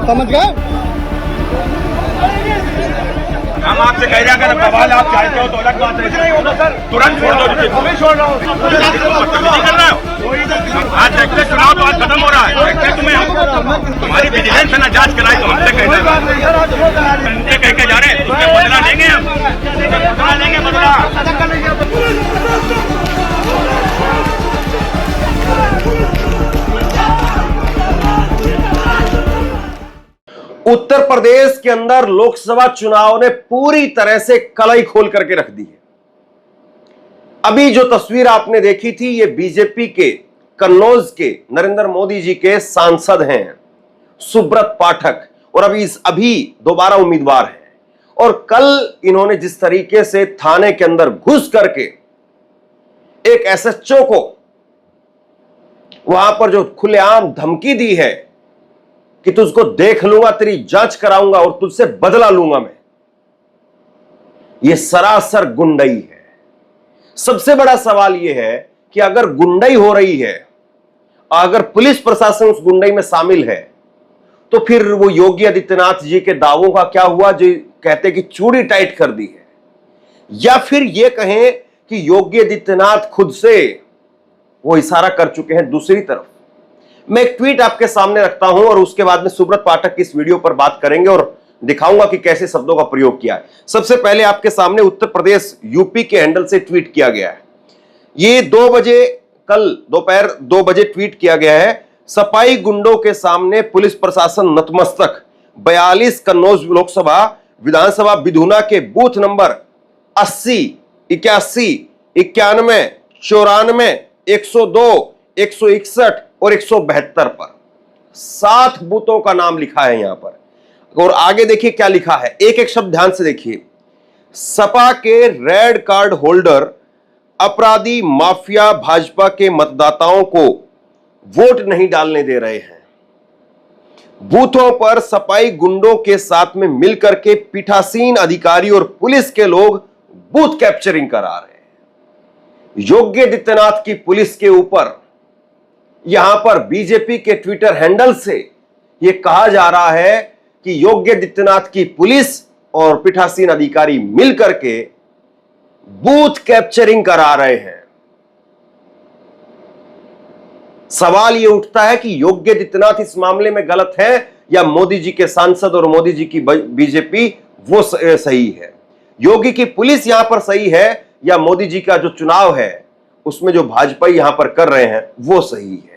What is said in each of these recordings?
समझ गए? हम आपसे कह रहे हैं अगर बवाल आप चाहते हो तो अलग बात है, तुरंत छोड़ दो। मैं छोड़ रहा हूँ, कर रहा हूँ। आज देखते चुनाव तो आज खत्म हो रहा है, तुम्हें हमारी विजिलेंस है ना जांच कराई तो हमसे कहना कह के जा रहे हैं, उसमें बदला लेंगे हम, बदला लेंगे बदला। उत्तर प्रदेश के अंदर लोकसभा चुनाव ने पूरी तरह से कलई खोल करके रख दी है। अभी जो तस्वीर आपने देखी थी, ये बीजेपी के कन्नौज के नरेंद्र मोदी जी के सांसद हैं सुब्रत पाठक, और अभी दोबारा उम्मीदवार हैं। और कल इन्होंने जिस तरीके से थाने के अंदर घुस करके एक एसएचओ को वहां पर जो खुलेआम धमकी दी है कि तुझको देख लूंगा, तेरी जांच कराऊंगा और तुझसे बदला लूंगा मैं, यह सरासर गुंडई है। सबसे बड़ा सवाल यह है कि अगर गुंडई हो रही है, अगर पुलिस प्रशासन उस गुंडई में शामिल है, तो फिर वो योगी आदित्यनाथ जी के दावों का क्या हुआ जो कहते कि चूड़ी टाइट कर दी है, या फिर यह कहें कि योगी आदित्यनाथ खुद से वो इशारा कर चुके हैं दूसरी तरफ। मैं एक ट्वीट आपके सामने रखता हूं और उसके बाद में सुब्रत पाठक की इस वीडियो पर बात करेंगे और दिखाऊंगा कि कैसे शब्दों का प्रयोग किया है। सबसे पहले आपके सामने उत्तर प्रदेश यूपी के हैंडल से ट्वीट किया गया है। ये 2 बजे, कल दोपहर 2 बजे ट्वीट किया गया है। सफाई गुंडों के सामने पुलिस प्रशासन नतमस्तक। 42 कन्नौज लोकसभा विधानसभा विधुना के बूथ नंबर 80, 81, 91, 94, 102, 161 और 172 पर 7 बूथों का नाम लिखा है यहां पर। और आगे देखिए क्या लिखा है, एक एक शब्द ध्यान से देखिए। सपा के रेड कार्ड होल्डर अपराधी माफिया भाजपा के मतदाताओं को वोट नहीं डालने दे रहे हैं। बूथों पर सफाई गुंडों के साथ में मिलकर के पीठासीन अधिकारी और पुलिस के लोग बूथ कैप्चरिंग करा रहे हैं। योगी आदित्यनाथ की पुलिस के ऊपर यहां पर बीजेपी के ट्विटर हैंडल से यह कहा जा रहा है कि योगी आदित्यनाथ की पुलिस और पीठासीन अधिकारी मिलकर के बूथ कैप्चरिंग करा रहे हैं। सवाल यह उठता है कि योगी आदित्यनाथ इस मामले में गलत है या मोदी जी के सांसद और मोदी जी की बीजेपी वो सही है। योगी की पुलिस यहां पर सही है या मोदी जी का जो चुनाव है उसमें जो भाजपा यहां पर कर रहे हैं वो सही है।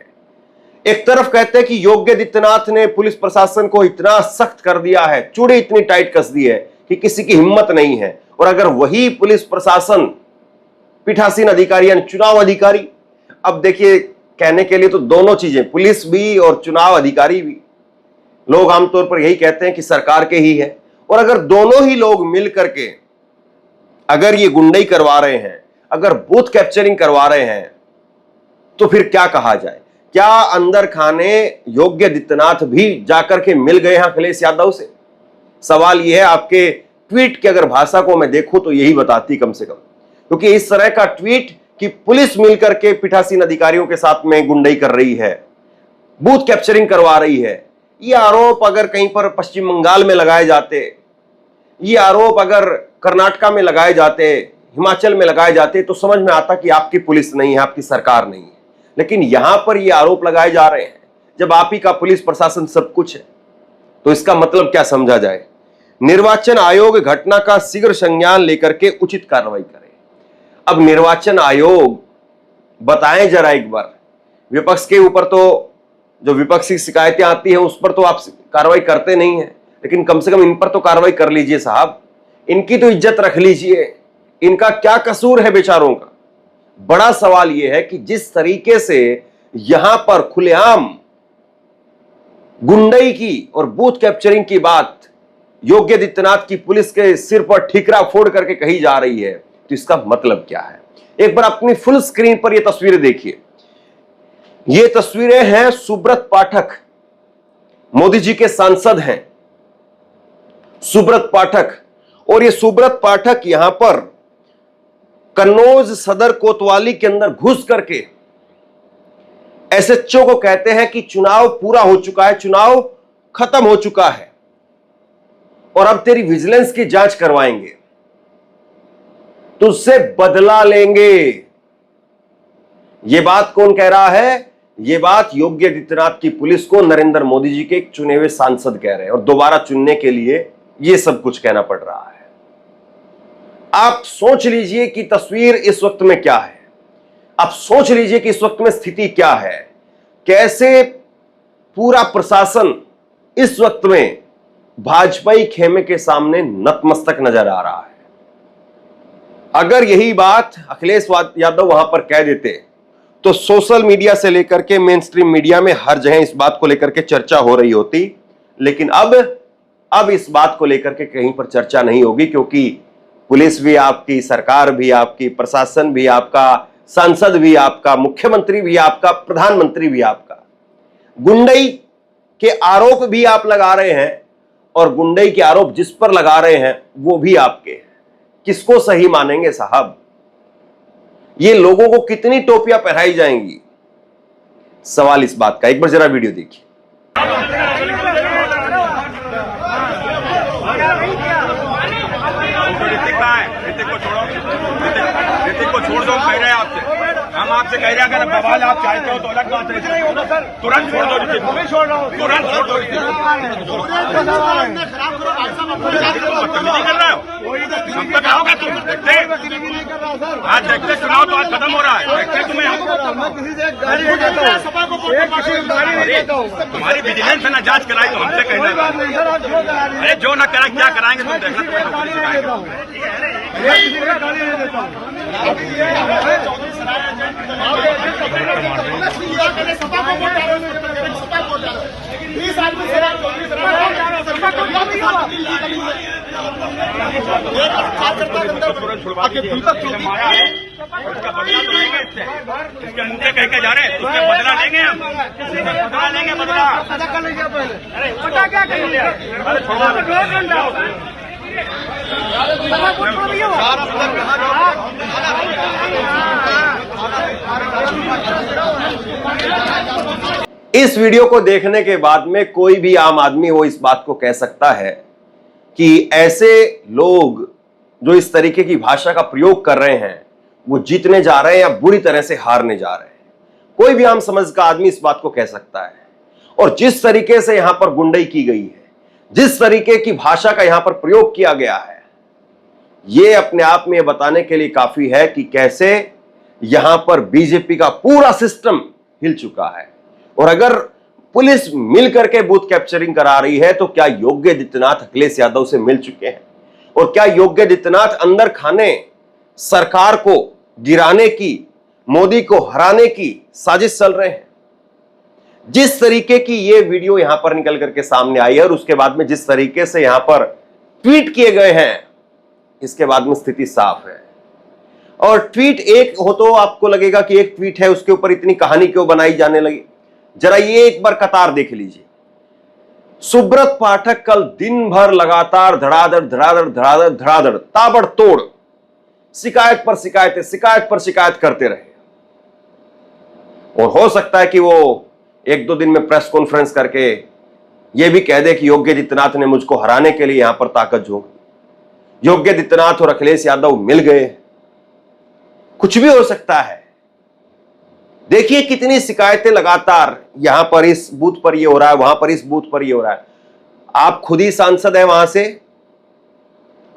एक तरफ कहते हैं कि योगी आदित्यनाथ ने पुलिस प्रशासन को इतना सख्त कर दिया है, चूड़ी इतनी टाइट कस दी है कि किसी की हिम्मत नहीं है। और अगर वही पुलिस प्रशासन पीठासीन अधिकारी यानी चुनाव अधिकारी, अब देखिए कहने के लिए तो दोनों चीजें, पुलिस भी और चुनाव अधिकारी भी, लोग आमतौर पर यही कहते हैं कि सरकार के ही है। और अगर दोनों ही लोग मिल करके अगर ये गुंडई करवा रहे हैं, अगर बूथ कैप्चरिंग करवा रहे हैं, तो फिर क्या कहा जाए? क्या अंदर खाने योगी आदित्यनाथ भी जाकर के मिल गए हैं अखिलेश यादव से? सवाल यह है। आपके ट्वीट की अगर भाषा को मैं देखूं तो यही बताती कम से कम, क्योंकि इस तरह का ट्वीट कि पुलिस मिलकर के पीठासीन अधिकारियों के साथ में गुंडई कर रही है, बूथ कैप्चरिंग करवा रही है, ये आरोप अगर कहीं पर पश्चिम बंगाल में लगाए जाते, ये आरोप अगर कर्नाटका में लगाए जाते, हिमाचल में लगाए जाते, तो समझ में आता कि आपकी पुलिस नहीं है, आपकी सरकार नहीं है। लेकिन यहां पर ये आरोप लगाए जा रहे हैं जब आप ही का पुलिस प्रशासन सब कुछ है, तो इसका मतलब क्या समझा जाए? निर्वाचन आयोग घटना का शीघ्र संज्ञान लेकर के उचित कार्रवाई करे। अब निर्वाचन आयोग बताएं जरा एक बार, विपक्ष के ऊपर तो जो विपक्षी शिकायतें आती हैं उस पर तो आप कार्रवाई करते नहीं हैं, लेकिन कम से कम इन पर तो कार्रवाई कर लीजिए साहब, इनकी तो इज्जत रख लीजिए। इनका क्या कसूर है बेचारों का? बड़ा सवाल यह है कि जिस तरीके से यहां पर खुलेआम गुंडई की और बूथ कैप्चरिंग की बात योगी आदित्यनाथ की पुलिस के सिर पर ठीकरा फोड़ करके कही जा रही है, तो इसका मतलब क्या है? एक बार अपनी फुल स्क्रीन पर यह तस्वीरें देखिए। ये तस्वीरें हैं सुब्रत पाठक, मोदी जी के सांसद हैं सुब्रत पाठक, और ये सुब्रत पाठक यहां पर कन्नौज सदर कोतवाली के अंदर घुस करके एसएचओ को कहते हैं कि चुनाव पूरा हो चुका है, चुनाव खत्म हो चुका है और अब तेरी विजिलेंस की जांच करवाएंगे, तुझसे बदला लेंगे। यह बात कौन कह रहा है? यह बात योगी आदित्यनाथ की पुलिस को नरेंद्र मोदी जी के एक चुने हुए सांसद कह रहे हैं और दोबारा चुनने के लिए यह सब कुछ कहना पड़ रहा है। आप सोच लीजिए कि तस्वीर इस वक्त में क्या है। आप सोच लीजिए कि इस वक्त में स्थिति क्या है, कैसे पूरा प्रशासन इस वक्त में भाजपाई खेमे के सामने नतमस्तक नजर आ रहा है। अगर यही बात अखिलेश यादव वहां पर कह देते तो सोशल मीडिया से लेकर के मेन स्ट्रीम मीडिया में हर जगह इस बात को लेकर के चर्चा हो रही होती, लेकिन अब इस बात को लेकर के कहीं पर चर्चा नहीं होगी, क्योंकि पुलिस भी आपकी, सरकार भी आपकी, प्रशासन भी आपका, सांसद भी आपका, मुख्यमंत्री भी आपका, प्रधानमंत्री भी आपका। गुंडई के आरोप भी आप लगा रहे हैं और गुंडई के आरोप जिस पर लगा रहे हैं वो भी आपके हैं। किसको सही मानेंगे साहब? ये लोगों को कितनी टोपियां पहनाई जाएंगी? सवाल इस बात का। एक बार जरा वीडियो देखिए। ऋतिक को छोड़ दो, कह रहे हैं आपसे। हम आपसे कह रहे हैं अगर बवाल आप चाहते हो तो अलग बात है, तुरंत छोड़ दो ऋतिक को, तुरंत छोड़ दो ऋतिक को। बदतमीजी कर रहे हो, हम तक आओगे तुम? देखते आज, देखते चुनाव तो आज खत्म हो रहा है, देखते तुम्हें। तुम्हारी विजिलेंस है ना, जांच कराई तो हमसे कहना। अरे जो ना करा क्या कराएंगे तुम देखना। इसके मुंह से कह के जा रहे हैं, उसके बदला लेंगे हम, बदला लेंगे, बदला। अरे क्या करेंगे? इस वीडियो को देखने के बाद में कोई भी आम आदमी वो इस बात को कह सकता है कि ऐसे लोग जो इस तरीके की भाषा का प्रयोग कर रहे हैं वो जीतने जा रहे हैं या बुरी तरह से हारने जा रहे हैं। कोई भी आम समझ का आदमी इस बात को कह सकता है। और जिस तरीके से यहां पर गुंडई की गई है, जिस तरीके की भाषा का यहां पर प्रयोग किया गया है, यह अपने आप में बताने के लिए काफी है कि कैसे यहां पर बीजेपी का पूरा सिस्टम हिल चुका है। और अगर पुलिस मिलकर के बूथ कैप्चरिंग करा रही है तो क्या योगी आदित्यनाथ अखिलेश यादव से मिल चुके हैं? और क्या योगी आदित्यनाथ अंदर खाने सरकार को गिराने की, मोदी को हराने की साजिश चल रहे हैं? जिस तरीके की ये वीडियो यहां पर निकल करके सामने आई है और उसके बाद में जिस तरीके से यहां पर ट्वीट किए गए हैं, इसके बाद में स्थिति साफ है। और ट्वीट एक हो तो आपको लगेगा कि एक ट्वीट है, उसके ऊपर इतनी कहानी क्यों बनाई जाने लगी। जरा ये एक बार कतार देख लीजिए। सुब्रत पाठक कल दिन भर लगातार धड़ाधड़ धड़ाधड़ धड़ाधड़ धड़ाधड़ ताबड़तोड़ शिकायत पर शिकायतें, शिकायत पर शिकायत करते रहे। और हो सकता है कि वो एक दो दिन में प्रेस कॉन्फ्रेंस करके ये भी कह दे कि योगी आदित्यनाथ ने मुझको हराने के लिए यहां पर ताकत झोंकी, योगी आदित्यनाथ और अखिलेश यादव मिल गए। कुछ भी हो सकता है। देखिए कितनी शिकायतें लगातार, यहां पर इस बूथ पर ये हो रहा है, वहां पर इस बूथ पर ये हो रहा है। आप खुद ही सांसद हैं वहां से,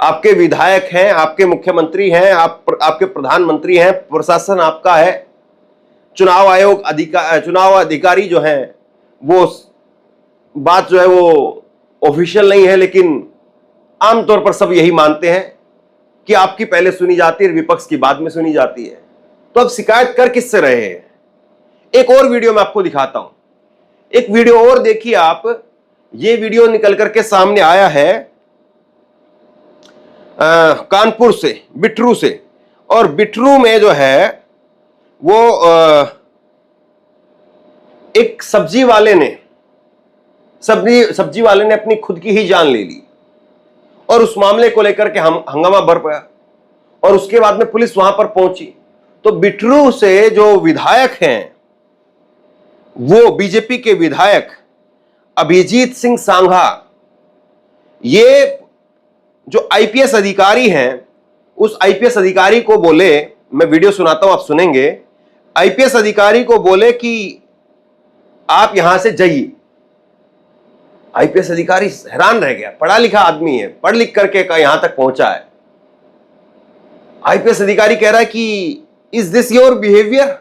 आपके विधायक हैं, आपके मुख्यमंत्री हैं, आपके प्रधानमंत्री हैं, प्रशासन आपका है, चुनाव आयोग चुनाव अधिकारी जो हैं वो बात जो है वो ऑफिशियल नहीं है, लेकिन आमतौर पर सब यही मानते हैं कि आपकी पहले सुनी जाती है, विपक्ष की बाद में सुनी जाती है। तो अब शिकायत कर किससे रहे हैं? एक और वीडियो मैं आपको दिखाता हूं, एक वीडियो और देखिए आप। ये वीडियो निकल करके सामने आया है कानपुर से, बिटरू से। और बिटरू में जो है वो एक सब्जी वाले ने अपनी खुद की ही जान ले ली और उस मामले को लेकर के हंगामा बढ़ गया। और उसके बाद में पुलिस वहां पर पहुंची। तो बिटरू से जो विधायक हैं, वो बीजेपी के विधायक अभिजीत सिंह सांघा, ये जो आईपीएस अधिकारी हैं, उस आईपीएस अधिकारी को बोले, मैं वीडियो सुनाता हूं, आप सुनेंगे। आईपीएस अधिकारी को बोले कि आप यहां से जाइए। आईपीएस अधिकारी हैरान रह गया, पढ़ा लिखा आदमी है, पढ़ लिख करके यहां तक पहुंचा है। आईपीएस अधिकारी कह रहा है कि इज दिस योर बिहेवियर,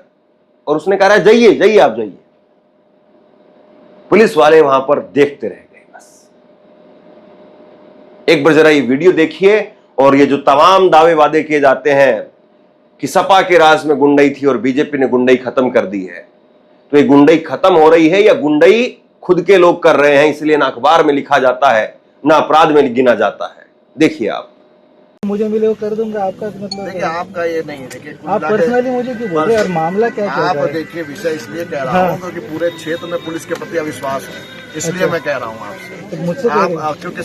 और उसने कह रहा है जाइए जाइए आप जाइए। पुलिस वाले वहां पर देखते रह गए बस। एक बार जरा ये वीडियो देखिए, और ये जो तमाम दावे वादे किए जाते हैं कि सपा के राज में गुंडई थी और बीजेपी ने गुंडई खत्म कर दी है, तो ये गुंडई खत्म हो रही है या गुंडई खुद के लोग कर रहे हैं, इसलिए ना अखबार में लिखा जाता है ना अपराध में गिना जाता है। देखिए आप। मुझे मिले वो कर दूंगा, आपका मतलब देखिए आपका ये नहीं है। देखिए आप पर्सनली मुझे क्यों बोल रहे हैं, और मामला क्या चल आप रहा है? देखिए विषय इसलिए कह रहा हूँ क्योंकि पूरे क्षेत्र में पुलिस के प्रति अविश्वास है, इसलिए मैं कह रहा हूँ आपसे। तो मुझसे आप क्योंकि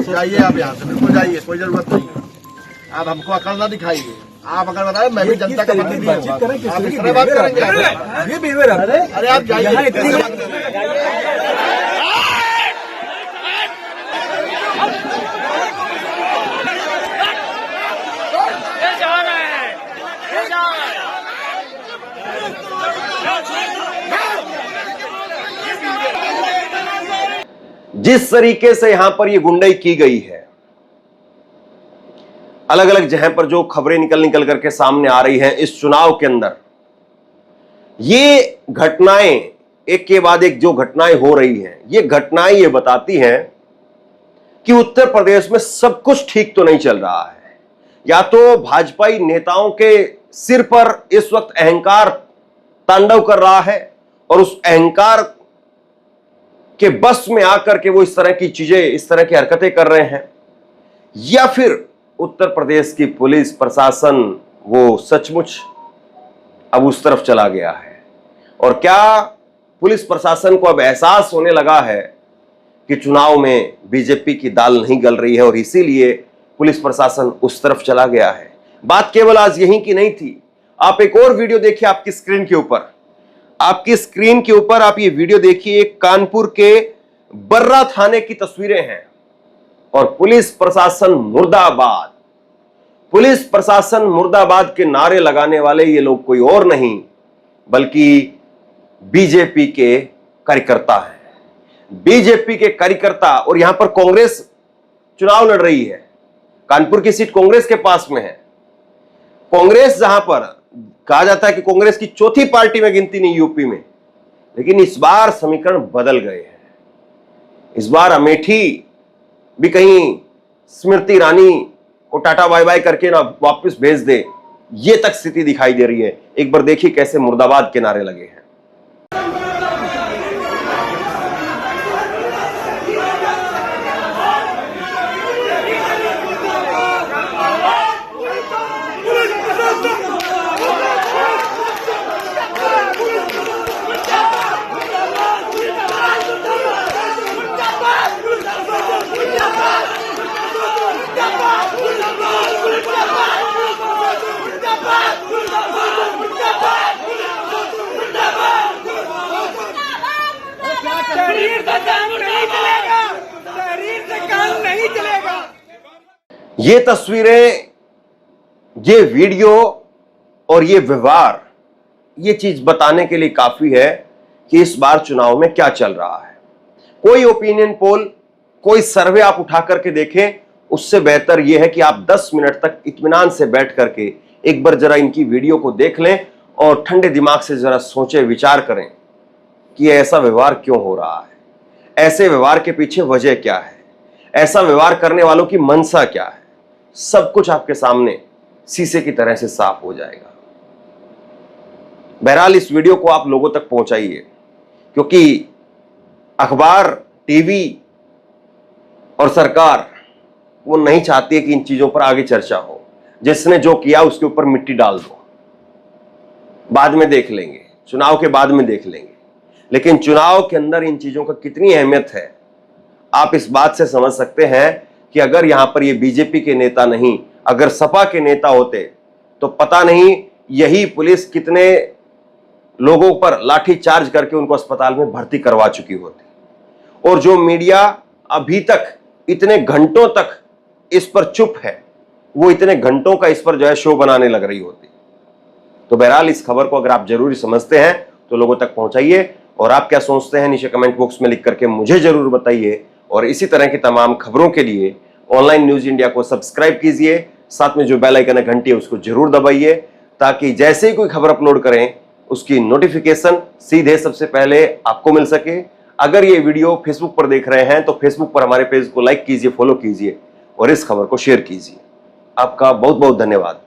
जाइए आप यहाँ से, बिल्कुल जाइए, कोई जरूरत नहीं है। आप हमको अकल ना दिखाइए। आप अगर बताए मैं भी जनता का प्रतिनिधि हूँ, आप इस तरह बात करेंगे? अरे आप जाइए। जिस तरीके से यहां पर यह गुंडई की गई है, अलग अलग जगह पर जो खबरें निकल करके सामने आ रही हैं इस चुनाव के अंदर, ये घटनाएं एक के बाद एक जो घटनाएं हो रही हैं, ये घटनाएं ये बताती हैं कि उत्तर प्रदेश में सब कुछ ठीक तो नहीं चल रहा है। या तो भाजपाई नेताओं के सिर पर इस वक्त अहंकार तांडव कर रहा है और उस अहंकार के बस में आकर के वो इस तरह की चीजें, इस तरह की हरकतें कर रहे हैं, या फिर उत्तर प्रदेश की पुलिस प्रशासन वो सचमुच अब उस तरफ चला गया है। और क्या पुलिस प्रशासन को अब एहसास होने लगा है कि चुनाव में बीजेपी की दाल नहीं गल रही है और इसीलिए पुलिस प्रशासन उस तरफ चला गया है। बात केवल आज यहीं की नहीं थी। आप एक और वीडियो देखिए आपकी स्क्रीन के ऊपर, आपकी स्क्रीन के ऊपर आप ये वीडियो देखिए। कानपुर के बर्रा थाने की तस्वीरें हैं और पुलिस प्रशासन मुर्दाबाद, पुलिस प्रशासन मुर्दाबाद के नारे लगाने वाले ये लोग कोई और नहीं बल्कि बीजेपी के कार्यकर्ता हैं। बीजेपी के कार्यकर्ता, और यहां पर कांग्रेस चुनाव लड़ रही है। कानपुर की सीट कांग्रेस के पास में है। कांग्रेस जहां पर कहा जाता है कि कांग्रेस की चौथी पार्टी में गिनती नहीं यूपी में, लेकिन इस बार समीकरण बदल गए हैं। इस बार अमेठी भी कहीं स्मृति ईरानी को टाटा बाय बाय करके ना वापस भेज दे, ये तक स्थिति दिखाई दे रही है। एक बार देखिए कैसे मुर्दाबाद के नारे लगे हैं। तहरीर से काम नहीं चलेगा, तहरीर से काम नहीं चलेगा। ये तस्वीरें, ये वीडियो और ये व्यवहार, ये चीज बताने के लिए काफी है कि इस बार चुनाव में क्या चल रहा है। कोई ओपिनियन पोल, कोई सर्वे आप उठा करके देखें, उससे बेहतर यह है कि आप 10 मिनट तक इत्मीनान से बैठ करके एक बार जरा इनकी वीडियो को देख लें और ठंडे दिमाग से जरा सोचें, विचार करें कि ऐसा व्यवहार क्यों हो रहा है, ऐसे व्यवहार के पीछे वजह क्या है, ऐसा व्यवहार करने वालों की मंशा क्या है। सब कुछ आपके सामने शीशे की तरह से साफ हो जाएगा। बहरहाल इस वीडियो को आप लोगों तक पहुंचाइए, क्योंकि अखबार, टीवी और सरकार वो नहीं चाहती है कि इन चीजों पर आगे चर्चा हो। जिसने जो किया उसके ऊपर मिट्टी डाल दो, बाद में देख लेंगे, चुनाव के बाद में देख लेंगे। लेकिन चुनाव के अंदर इन चीजों का कितनी अहमियत है आप इस बात से समझ सकते हैं कि अगर यहां पर ये बीजेपी के नेता नहीं, अगर सपा के नेता होते तो पता नहीं यही पुलिस कितने लोगों पर लाठी चार्ज करके उनको अस्पताल में भर्ती करवा चुकी होती। और जो मीडिया अभी तक इतने घंटों तक इस पर चुप है, वो इतने घंटों का इस पर जो है शो बनाने लग रही होती। तो बहरहाल इस खबर को अगर आप जरूरी समझते हैं तो लोगों तक पहुंचाइए, और आप क्या सोचते हैं नीचे कमेंट बॉक्स में लिख करके मुझे जरूर बताइए। और इसी तरह की तमाम खबरों के लिए ऑनलाइन न्यूज इंडिया को सब्सक्राइब कीजिए, साथ में जो बेल आइकन है घंटी है उसको जरूर दबाइए, ताकि जैसे ही कोई खबर अपलोड करें उसकी नोटिफिकेशन सीधे सबसे पहले आपको मिल सके। अगर ये वीडियो फेसबुक पर देख रहे हैं तो फेसबुक पर हमारे पेज को लाइक कीजिए, फॉलो कीजिए और इस खबर को शेयर कीजिए। आपका बहुत बहुत धन्यवाद।